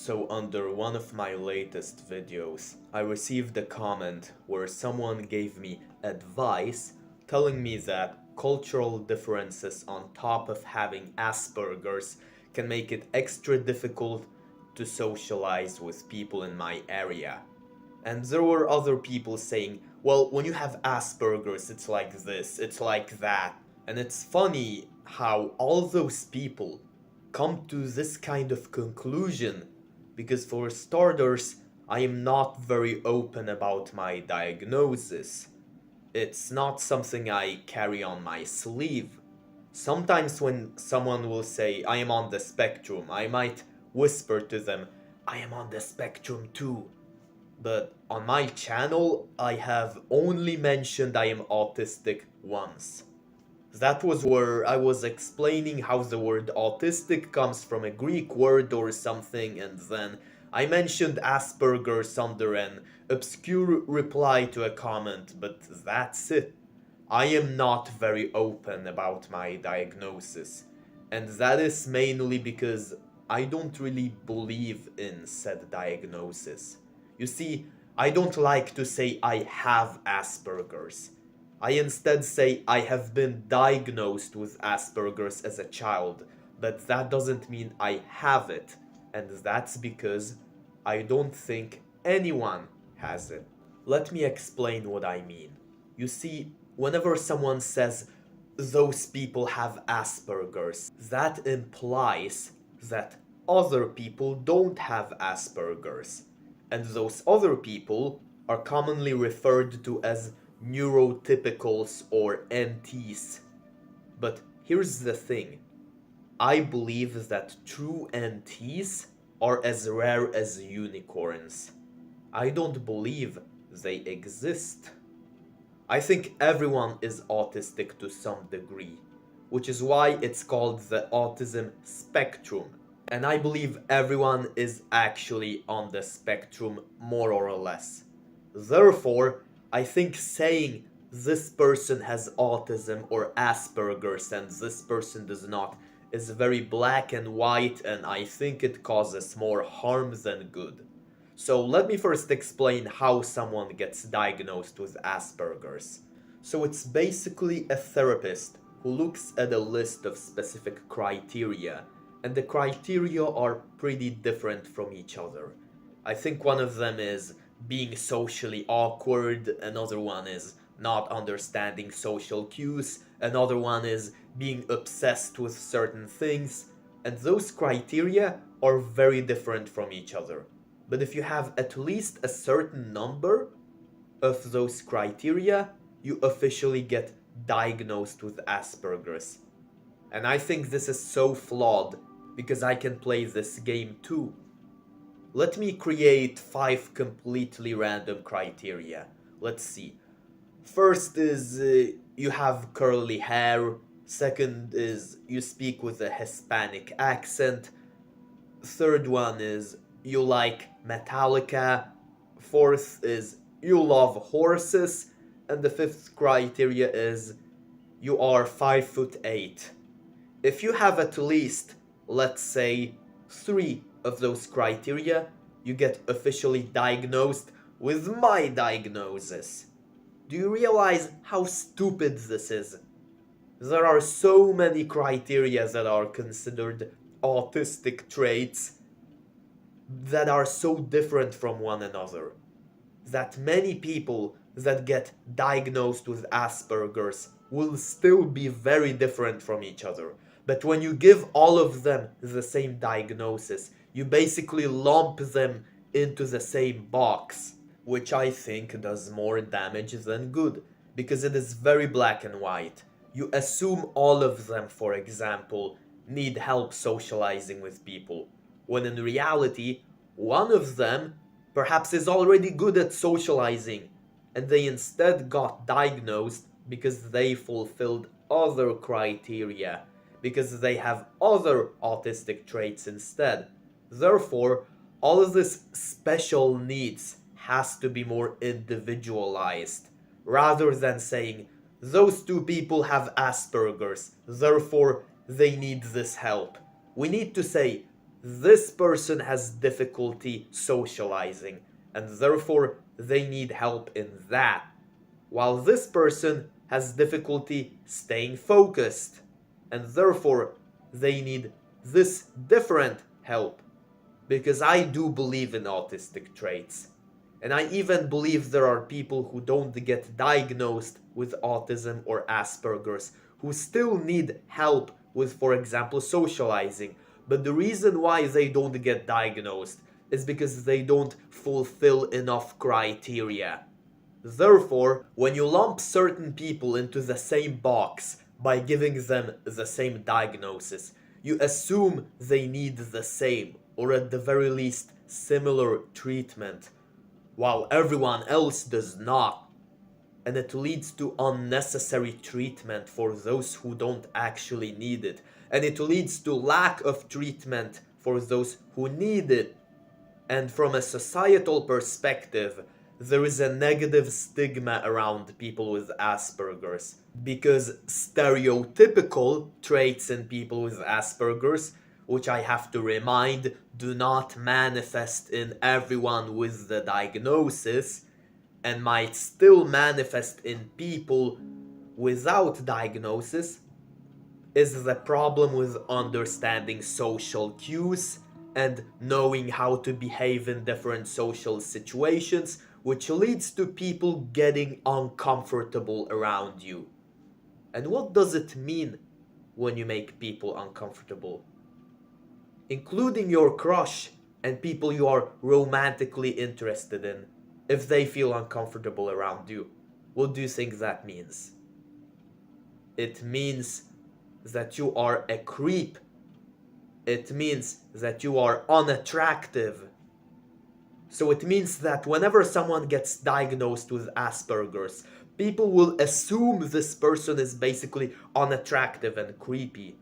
So under one of my latest videos, I received a comment where someone gave me advice telling me that cultural differences on top of having Aspergers can make it extra difficult to socialize with people in my area. And there were other people saying, well, when you have Aspergers, it's like this, it's like that. And it's funny how all those people come to this kind of conclusion because, for starters, I am not very open about my diagnosis. It's not something I carry on my sleeve. Sometimes, when someone will say, I am on the spectrum, I might whisper to them, I am on the spectrum too. But on my channel, I have only mentioned I am autistic once. That was where I was explaining how the word autistic comes from a Greek word or something, and then I mentioned Asperger's under an obscure reply to a comment, but that's it. I am not very open about my diagnosis, and that is mainly because I don't really believe in said diagnosis. You see, I don't like to say I have Asperger's. I instead say I have been diagnosed with Asperger's as a child, but that doesn't mean I have it, and that's because I don't think anyone has it. Let me explain what I mean. You see, whenever someone says those people have Asperger's, that implies that other people don't have Asperger's, and those other people are commonly referred to as neurotypicals or NTs. But here's the thing, I believe that true NTs are as rare as unicorns. I don't believe they exist. I think everyone is autistic to some degree, which is why it's called the autism spectrum. And I believe everyone is actually on the spectrum more or less. Therefore, I think saying this person has autism or Asperger's and this person does not is very black and white, and I think it causes more harm than good. So let me first explain how someone gets diagnosed with Asperger's. So it's basically a therapist who looks at a list of specific criteria, and the criteria are pretty different from each other. I think one of them is being socially awkward, another one is not understanding social cues, another one is being obsessed with certain things, and those criteria are very different from each other. But if you have at least a certain number of those criteria, you officially get diagnosed with Asperger's. And I think this is so flawed because I can play this game too. Let me create 5 completely random criteria. Let's see. First is you have curly hair. Second is you speak with a Hispanic accent. Third one is you like Metallica. Fourth is you love horses. And the fifth criteria is you are 5'8". If you have at least, let's say, 3 of those criteria, you get officially diagnosed with my diagnosis. Do you realize how stupid this is? There are so many criteria that are considered autistic traits that are so different from one another, that many people that get diagnosed with Asperger's will still be very different from each other. But when you give all of them the same diagnosis, you basically lump them into the same box, which I think does more damage than good, because it is very black and white. You assume all of them, for example, need help socializing with people, when in reality, one of them perhaps is already good at socializing, and they instead got diagnosed because they fulfilled other criteria, because they have other autistic traits instead. Therefore, all of this special needs has to be more individualized, rather than saying, those 2 people have Asperger's, therefore they need this help. We need to say, this person has difficulty socializing, and therefore they need help in that, while this person has difficulty staying focused, and therefore they need this different help. Because I do believe in autistic traits. And I even believe there are people who don't get diagnosed with autism or Asperger's who still need help with, for example, socializing. But the reason why they don't get diagnosed is because they don't fulfill enough criteria. Therefore, when you lump certain people into the same box by giving them the same diagnosis, you assume they need the same, or at the very least, similar treatment, while everyone else does not. And it leads to unnecessary treatment for those who don't actually need it. And it leads to lack of treatment for those who need it. And from a societal perspective, there is a negative stigma around people with Asperger's, because stereotypical traits in people with Asperger's, which I have to remind, do not manifest in everyone with the diagnosis, and might still manifest in people without diagnosis, is the problem with understanding social cues and knowing how to behave in different social situations, which leads to people getting uncomfortable around you. And what does it mean when you make people uncomfortable? Including your crush and people you are romantically interested in, if they feel uncomfortable around you, what do you think that means? It means that you are a creep. It means that you are unattractive. So it means that whenever someone gets diagnosed with Asperger's, people will assume this person is basically unattractive and creepy.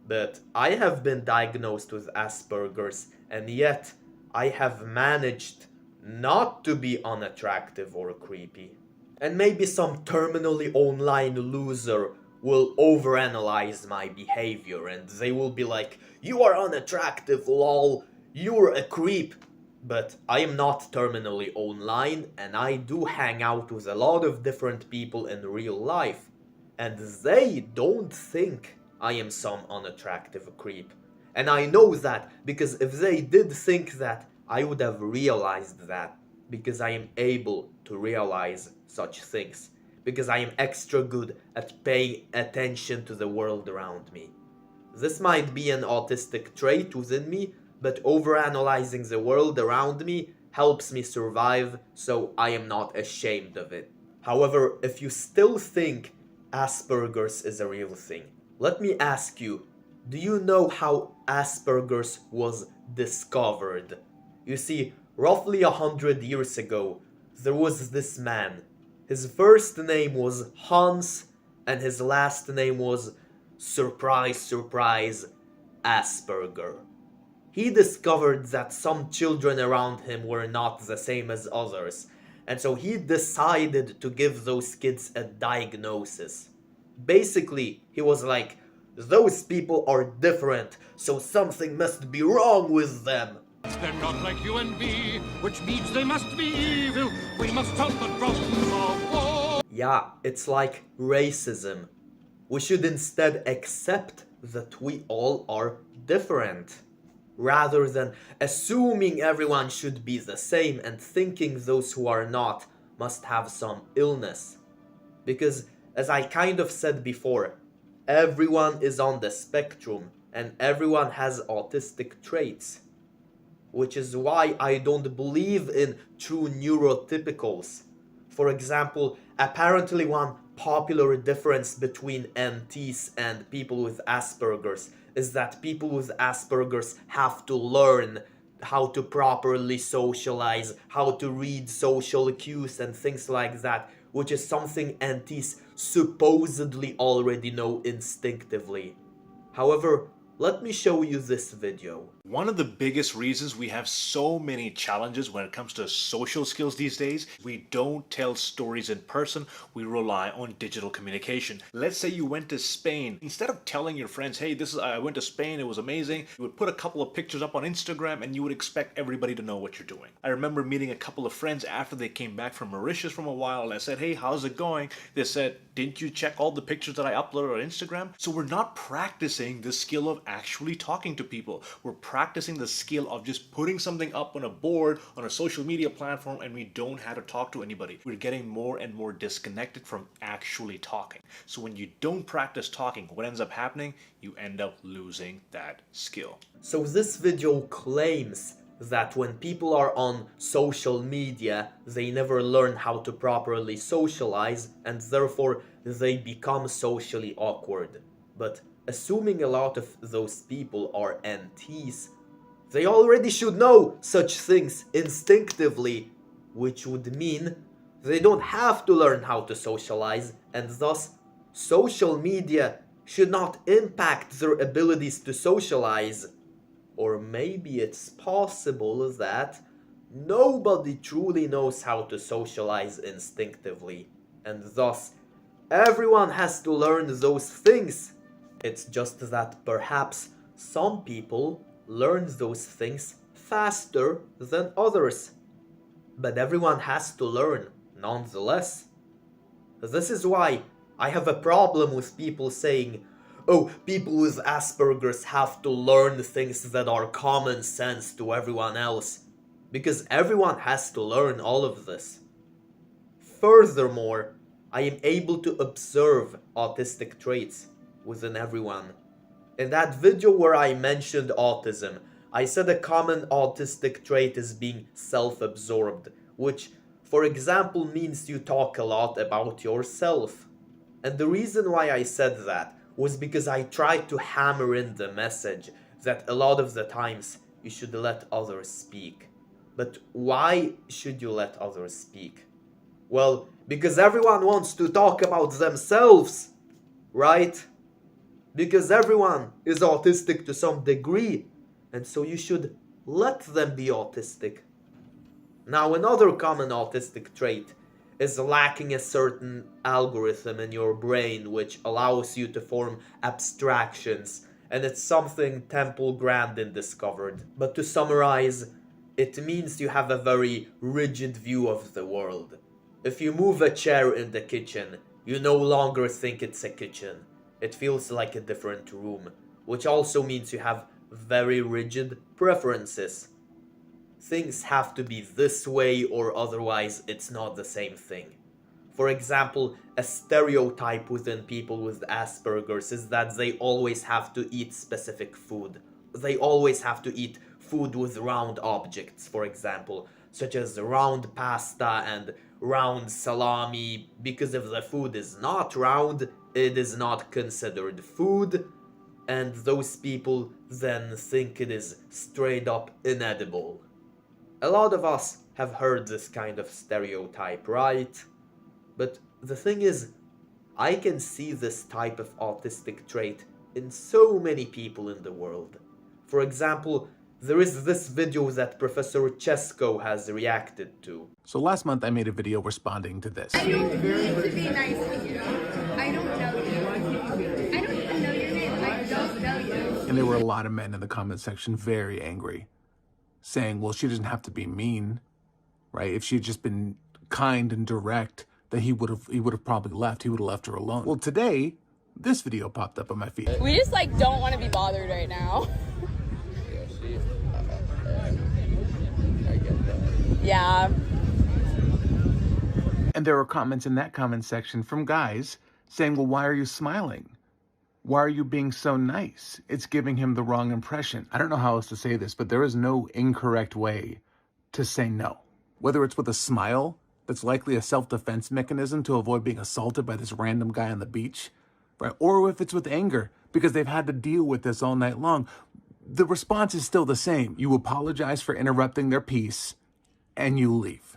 But I have been diagnosed with Asperger's, and yet I have managed not to be unattractive or creepy. And maybe some terminally online loser will overanalyze my behavior, and they will be like, "You are unattractive, lol, you're a creep." But I am not terminally online, and I do hang out with a lot of different people in real life, and they don't think I am some unattractive creep. And I know that, because if they did think that, I would have realized that, because I am able to realize such things, because I am extra good at paying attention to the world around me. This might be an autistic trait within me, but overanalyzing the world around me helps me survive, so I am not ashamed of it. However, if you still think Asperger's is a real thing, let me ask you, do you know how Asperger's was discovered? You see, roughly 100 years ago, there was this man. His first name was Hans, and his last name was, surprise, surprise, Asperger. He discovered that some children around him were not the same as others, and so he decided to give those kids a diagnosis. Basically, he was like, those people are different, so something must be wrong with them. They're not like you and me, which means they must be evil. We must solve the problems of war. Yeah, it's like racism. We should instead accept that we all are different, rather than assuming everyone should be the same and thinking those who are not must have some illness. Because, as I kind of said before, everyone is on the spectrum and everyone has autistic traits. Which is why I don't believe in true neurotypicals. For example, apparently one popular difference between NTs and people with Asperger's is that people with Asperger's have to learn how to properly socialize, how to read social cues and things like that, which is something NTs supposedly already know instinctively. However, Let me show you this video. One of the biggest reasons we have so many challenges when it comes to social skills these days, we don't tell stories in person, we rely on digital communication. Let's say you went to Spain. Instead of telling your friends, hey, I went to Spain, it was amazing, you would put a couple of pictures up on Instagram and you would expect everybody to know what you're doing. I remember meeting a couple of friends after they came back from Mauritius from a while, and I said, hey, how's it going? They said, didn't you check all the pictures that I uploaded on Instagram? So we're not practicing the skill of actually talking to people. We're practicing the skill of just putting something up on a board, on a social media platform, and we don't have to talk to anybody. We're getting more and more disconnected from actually talking. So when you don't practice talking, what ends up happening? You end up losing that skill. So this video claims that when people are on social media, they never learn how to properly socialize and therefore they become socially awkward. But assuming a lot of those people are NTs, they already should know such things instinctively, which would mean they don't have to learn how to socialize, and thus social media should not impact their abilities to socialize. Or maybe it's possible that nobody truly knows how to socialize instinctively, and thus everyone has to learn those things. It's just that perhaps some people learn those things faster than others. But everyone has to learn nonetheless. This is why I have a problem with people saying, oh, people with Aspergers have to learn things that are common sense to everyone else. Because everyone has to learn all of this. Furthermore, I am able to observe autistic traits within everyone. In that video where I mentioned autism, I said a common autistic trait is being self-absorbed, which, for example, means you talk a lot about yourself. And the reason why I said that was because I tried to hammer in the message that a lot of the times you should let others speak. But why should you let others speak? Well, because everyone wants to talk about themselves, right? Because everyone is autistic to some degree, and so you should let them be autistic. Now, another common autistic trait is lacking a certain algorithm in your brain which allows you to form abstractions, and it's something Temple Grandin discovered. But to summarize, it means you have a very rigid view of the world. If you move a chair in the kitchen, you no longer think it's a kitchen. It feels like a different room, which also means you have very rigid preferences. Things have to be this way or otherwise it's not the same thing. For example, a stereotype within people with Aspergers is that they always have to eat specific food. They always have to eat food with round objects, for example, such as round pasta and round salami, because if the food is not round, it is not considered food, and those people then think it is straight up inedible. A lot of us have heard this kind of stereotype, right? But the thing is, I can see this type of autistic trait in so many people in the world. For example, there is this video that Professor Chesko has reacted to. So last month I made a video responding to this. I don't need to be nice to you. I don't know you. I don't even know your name. I don't know you. And there were a lot of men in the comment section very angry, saying, well, she doesn't have to be mean, right? If she had just been kind and direct, then he would have probably left. He would have left her alone. Well, today, this video popped up on my feed. We just don't want to be bothered right now. I get that. Yeah. And there were comments in that comment section from guys saying, well, why are you smiling? Why are you being so nice? It's giving him the wrong impression. I don't know how else to say this, but there is no incorrect way to say no. Whether it's with a smile, that's likely a self-defense mechanism to avoid being assaulted by this random guy on the beach, right? Or if it's with anger, because they've had to deal with this all night long. The response is still the same. You apologize for interrupting their peace, and you leave.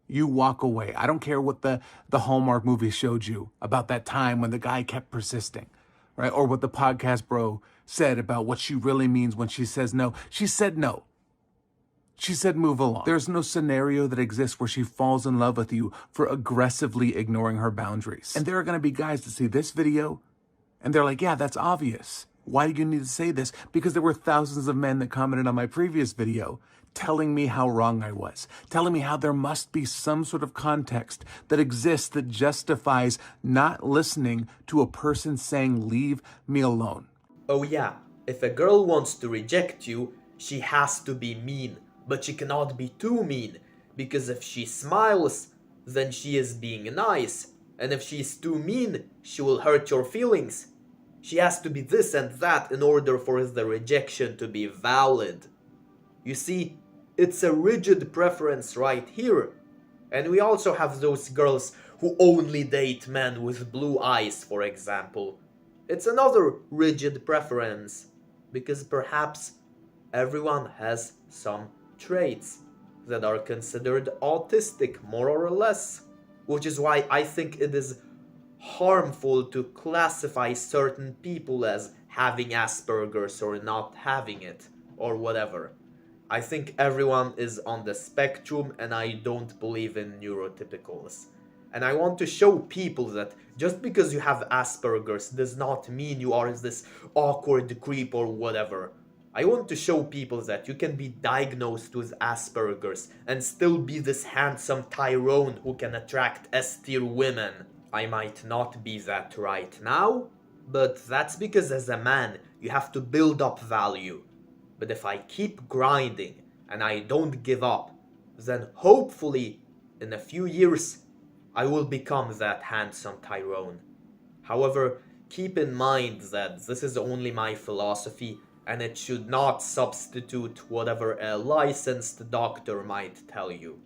You walk away. I don't care what the Hallmark movie showed you about that time when the guy kept persisting, right? Or what the podcast bro said about what she really means when she says no. She said no. She said move along. There's no scenario that exists where she falls in love with you for aggressively ignoring her boundaries. And there are going to be guys that see this video and they're like, yeah, that's obvious. Why do you need to say this? Because there were thousands of men that commented on my previous video telling me how wrong I was, telling me how there must be some sort of context that exists that justifies not listening to a person saying, leave me alone. Oh yeah, if a girl wants to reject you, she has to be mean, but she cannot be too mean, because if she smiles, then she is being nice, and if she is too mean, she will hurt your feelings. She has to be this and that in order for the rejection to be valid. You see, it's a rigid preference right here. And we also have those girls who only date men with blue eyes, for example. It's another rigid preference, because perhaps everyone has some traits that are considered autistic, more or less. Which is why I think it is harmful to classify certain people as having Aspergers or not having it, or whatever. I think everyone is on the spectrum, and I don't believe in neurotypicals. And I want to show people that just because you have Aspergers does not mean you are this awkward creep or whatever. I want to show people that you can be diagnosed with Aspergers and still be this handsome Tyrone who can attract S-tier women. I might not be that right now, but that's because as a man you have to build up value. But if I keep grinding and I don't give up, then hopefully in a few years I will become that handsome Tyrone. However, keep in mind that this is only my philosophy and it should not substitute whatever a licensed doctor might tell you.